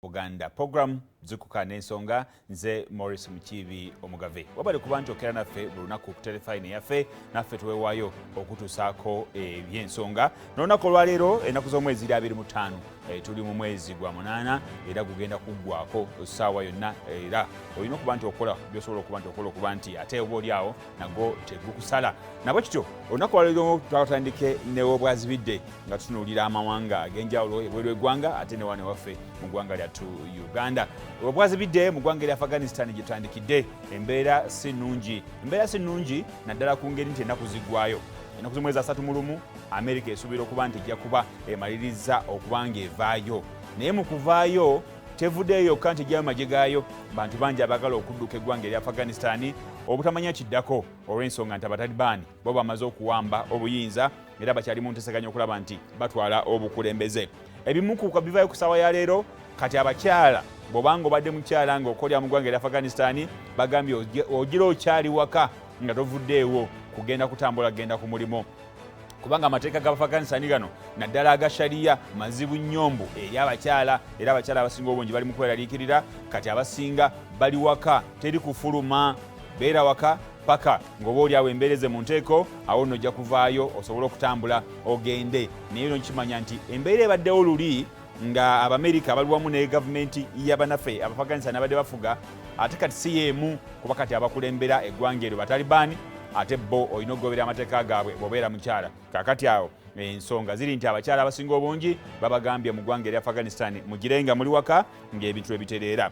Buganda program zikuka n'ensonga nze Morris Mukibi omugave wabali kuba nti okera naffe bulunaku ku telefine yaffe naffe tuweewaayo okutuusaako ebyensonga n'olunaku olwaleero ennaku z'omwezi 25 tuli mu mwezi gwa 8 era gugenda kuggwako essaawa yonna era olina okuba nti okola by'osobola okuba nti okola okuba nti ate oba oli awo nagwo tegukusala nabwe kityo olunaku olwaleero twatandike n'obwazibidde nga tutunuulira amawanga ag'enjawulo ebweru eggwanga ate ne wano waffe mu ggwanga lyattu Uganda. Obwazibidde mu ggwanga lya Afghanistan gye tutandikidde embeera si nnungi naddala ku ngeri nti ennaku ziggwaayo. Ennaku z'omwezi 31 Amerika esuubira okuba nti ejja kuba emaliriza okuba ng'evaayo. Naye mu kuvaayo tevuddeyo yokka nti ejjayo magye gaayo bantu bangi abaagala okudduka eggwanga erya Afghanistan obutamanya kiddako olw'ensonga nti Abataliban bo bamaze okuwamba obuyinza era bakyali mu nteeseganya okulaba nti batwala obukulembeze. Ebimu ku bivaayo ku ssaawa ya leero kati abakyala bw'obanga obadde mukyala ng'okolera mu ggwanga erya Afghanistan bagambye ogira okyali waka nga tovuddeewo kugenda kutambula kugenda ku mulimo kubanga amateeka g'Abafghanistan gano naddala aga shariya mazibu nnyombo eri abakyala era abakyala abasinga obungi bali mu kweraliikirira kati abasinga bali waka teri kufuluma beera waka paka ng'oba oli awo embeereze mu nteeko awo nno ojja kuvaayo osobole okutambula ogende naye eno nkimanya nti embeera ebaddewo luli nga Abamerika bali wamu ne gavumenti y'abanaffe Abafghanistan abadde bafuga ate kati si yeemu kuba kati abakulembera eggwanga eryo Batalibani ate bo olina okugobera amateeka gaabwe bw'obeera mukyala kaakati awo ensonga ziri nti abakyala abasinga obungi babagambye mu ggwanga erya Afghanistan mugirenga muli waka ng'ebintu ebitereera.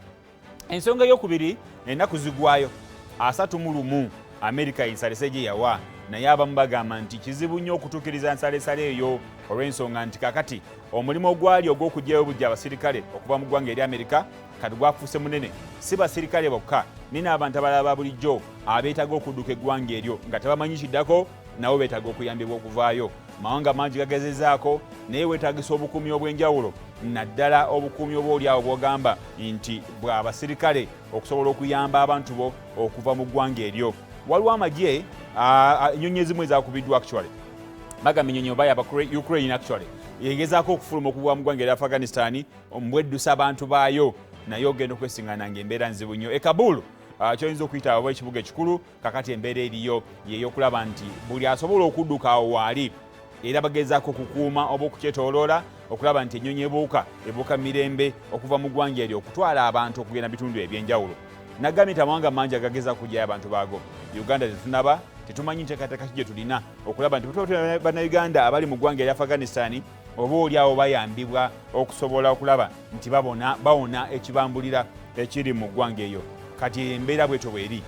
Ensonga ey'okubiri ennaku zigwayo 31 Amerika ensalesa gye yawa naye abamu bagamba nti kizibu nnyo okutuukiriza nsalesala eyo olw'ensonga nti kakati omulimu ogwali ogw'okuggyayo obujja abasirikale okuva mu ggwanga erya Amerika kati gwafuuse munene si basirikale bokka ni n'abantu abalala ba bulijjo abeetaaga okudduka eggwanga eryo nga tebamanyi kiddako nabo beetaaga okuyambibwa okuvaayo. Mawanga mangi gagezezaako naye weetaagisa obukuumi obw'enjawulo naddala obukuumi oba oli awo bw'ogamba nti bw'abasirikale okusobola okuyamba abantu bo okuva mu ggwanga eryo. Waliwo amagye ennyonyi ezimu ezakubiddwa actually bagamba ennyonyi oba yaba Ukraine actually yegezaako okufuluma okuva mu ggwanga erya Afghanistan mbweddusa abantu baayo naye ogenda okwesiŋŋaana ng'embeera nzibu nnyo. E Kabul kyoyinza okuyita oba ekibuga ekikulu kakati embeera eriyo yeyokulaba nti buli asobola okudduka awo waali era bagezaako okukuuma oba okukyetooloola okulaba nti ennyonyi ebuuka mirembe okuva mu ggwanga eryo okutwala abantu okugenda bitundu eby'enjawulo. Nagambye nti amawanga mangi agageza kujjayo abantu baago. Uganda tetunaba tetumanyi nteekateeka ki gye tulina okulaba nti bannayuganda abali mu ggwanga erya Afghanistan oba oli awo bayambibwa okusobola okulaba nti bawona ekibambulira ekiri mu ggwanga eyo. Kati embeera bwetyo bweri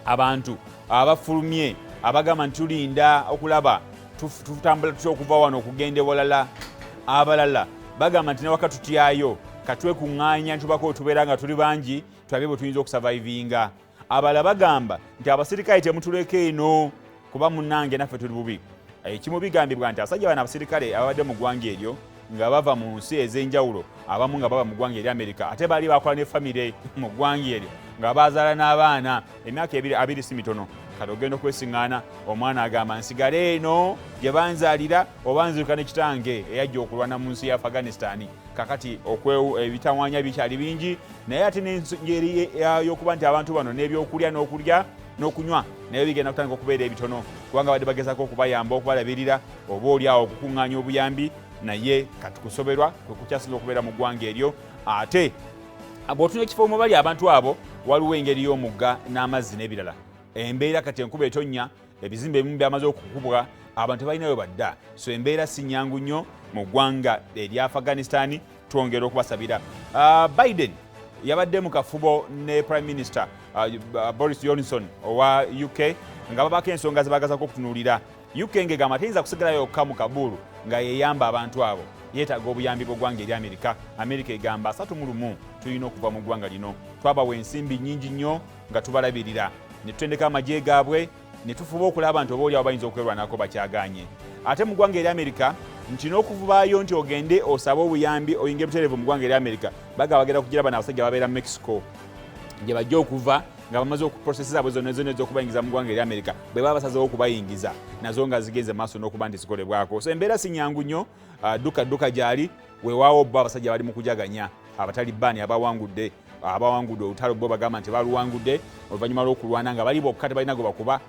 abantu abafulumye abagamba nti tulinda okulaba tutambula tutya okuva wano okugenda ewalala abalala bagamba nti newaka tutyayo katwekuŋŋaanya ntubako tubeera nga tuli bangi tulabe bwe tuyinza okusavaivinga. Abalala bagamba nti abasirikale temutuleka eno kuba munnange naffe tuli bubi. Ekimu bigambibwa nti abasajja bano abasirikale ababadde mu ggwanga eryo nga bava mu nsi ez'enjawulo abamu nga baba mu ggwanga erya Amerika ate baali bakola ne famire mu ggwanga eryo nga bazaala n'abaana emyaka 2 si mitono kati ogenda okwesiŋŋaana omwana agamba nsigale eno gye banzaalira oba nziruka ne kitange eyajja okulwana mu nsi ya Afghanistan. Kakati ebitawaanya bikyali bingi naye ate n'engeri y'okuba nti abantu bano n'ebyokulya n'okunywa naye bigenda kutandika okubeera ebitono kubanga badde bagezaako okubayamba okubalabirira oba oli awo okukuŋŋaanya obuyambi naye kati kusoberwa kwe kukyasinza okubeera mu ggwanga eryo. Ate bw'otunya ekifo mwe bali abantu abo waliwo engeri y'omugga n'amazzi n'ebirala. Embeera kati enkuba etonnya ebizimbe ebimu byamaze okukubwa abantu balinayo badda so embeera si nnyangu nnyo mu ggwanga erya Afghanistan twongera okubasabira. Biden yabadde mu kafubo ne Prime Minister Boris Johnson owa UK nga babako ensonga zebagazako okutunuulira. UK ngegamba teyinza kusigalayo yokka mu Kabul nga yeyamba abantu abo yeetaaga obuyambi bw'eggwanga erya Amerika. Amerika egamba 31 tulina okuva mu ggwanga lino twabawa ensimbi nnyingi nnyo nga tubalabirira ne tutendeka amagye gaabwe ne tufuba okulaba nti oba oli awo bayinza okwerwanako bakyaganye. Ate mu ggwanga erya Amerika nti n'okuvaayo nti ogende osabe obuyambi oyinge butereevu mu ggwanga erya Amerika bagenda kugira bano abasajja babeera mu Mexico gye bajja okuva nga bamaze okuprocess zaabwe zonna ez'okubayingiza mu ggwanga erya Amerika bwe baba basazeewo okubayingiza nazo nga zigenze maaso n'okuba nti zikolebwako. So embeera si nnyangu nnyo dduka gyali weewaawo bo abasajja bali mu kujaganya abatalibani abawangudde olutalo bo bagamba nti baluwangudde oluvannyuma lw'okulwana nga bali bokka tebalina gwe bakuba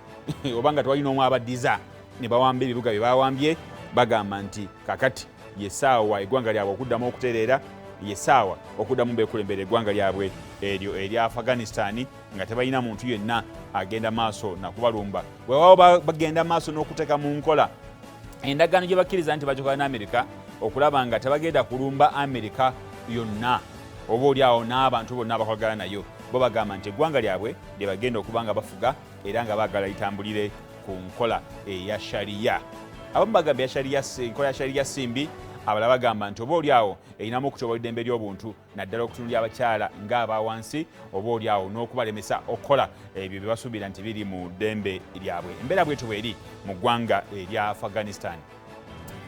oba nga tewalina omu abaddiza ne bawamba ebibuga bye bawambye bagamba nti kakati yesaawa eggwanga lyabwe okuddamu okutereera yesaawa okuddamu beekulembera eggwanga lyabwe eryo erya Afghanistan nga tebalina muntu yenna agenda maaso nakubalumba weewaawo bagenda maaso n'okuteeka mu nkola endagaano gye bakkiriza nti bakola n'Amerika okulaba nga tebagenda kulumba Amerika yonna oba oliawo n'abantu bonna abakolagana nayo bo bagamba nti eggwanga lyabwe lye bagenda okuba nga bafuga era nga baagala litambulire ku nkola eya shariya. Abamu bagamba enkola ya shariya simbi, abalala bagamba nti oba oliawo erinamu okutyoboola eddembe ly'obuntu naddala okutunulya abakyala ng'aba wansi oba oliawo n'okubalemesa okukola ebyo bye basuubira nti biri mu ddembe lyabwe. Embeera bwetyo bweri mu ggwanga erya Afghanistan.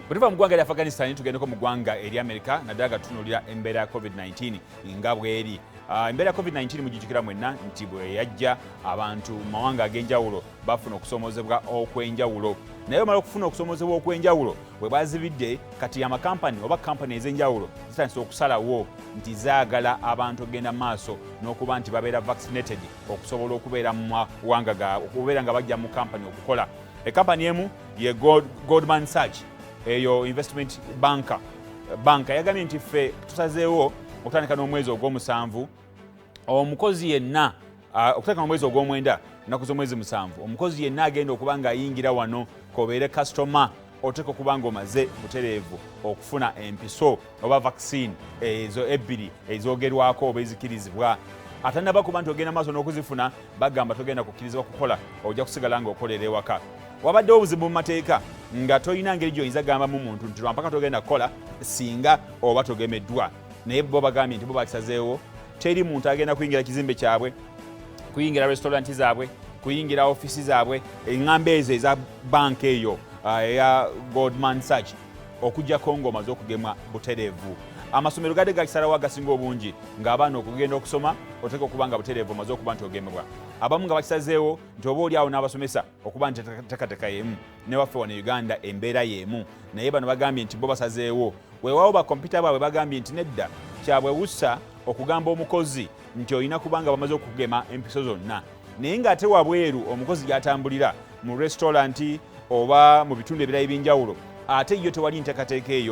Bwe tuva mu ggwanga erya Afghanistan tugendeko mu ggwanga erya Amerika naddala nga tutunuulira embeera ya COVID-19 nga bweri. Embeera ya COVID-19 mugijjukira mwenna nti bwe yajja abantu mu mawanga ag'enjawulo bafuna okusoomozebwa okw'enjawulo. Naye omala okufuna okusoomozebwa okw'enjawulo bwe bazibidde kati amakampani oba kampani ez'enjawulo zitandise okusalawo nti zaagala abantu okugenda maaso n'okuba nti babeera vaccinated okusobola okubeera mu mawanga gaabwe okubeera nga bajja mu kampani okukola. Ekampani emu ye Goldman Sachs eyo investment banka yagambye nti ffe tusazeewo okutandika n'omwezi ogw'omusanvu omukozi yenna okutandika n'omwezi ogw'omwenda nnaku z'omwezi musanvu omukozi yenna agenda okuba ng'ayingira wano kobeere kasitoma oteeka okuba ng'omaze butereevu okufuna empiso oba vaccine ezo ebbiri ezoogerwako oba ezikirizibwa. Atannaba kuba nti ogenda maaso n'okuzifuna bagamba togenda kukkirizibwa kukola ojja kusigala ng'okolera ewaka. Wabaddewo obuzibu mu mateeka nga tolina ngeri gy'oyinza gambamu muntu nti lwampaka togenda kukola singa oba togemeddwa. Naye bo bagambye nti bo bakisazeewo teri muntu agenda kuyingira kizimbe kyabwe, kuyingira restauranti zaabwe, kuyingira ofisi zaabwe, eŋŋamba ezo eza banka eyo eya Goldman Sachs okuggyako ng'omaze okugemwa butereevu. Amasomero gadde gakisalawo agasinga obungi ng'abaana okugenda okusoma oteeka okuba nga butereevu omaze okuba nti ogemebwa. Abamu nga bakisazeewo nti oba oliawo n'abasomesa okuba nti teekateeka y'emu ne waffe wano Uganda embeera y'emu, naye bano bagambye nti bo basazeewo. Weewaawo bakompyuta baabwe bagambye nti nedda kyabwewussa okugamba omukozi nti olina kuba nga bamaze okugema empiso zonna, naye ng'ate wabweru omukozi gy'atambulira mu restauranti oba mu bitundu ebirala eby'enjawulo ate yo tewali nteekateeka eyo.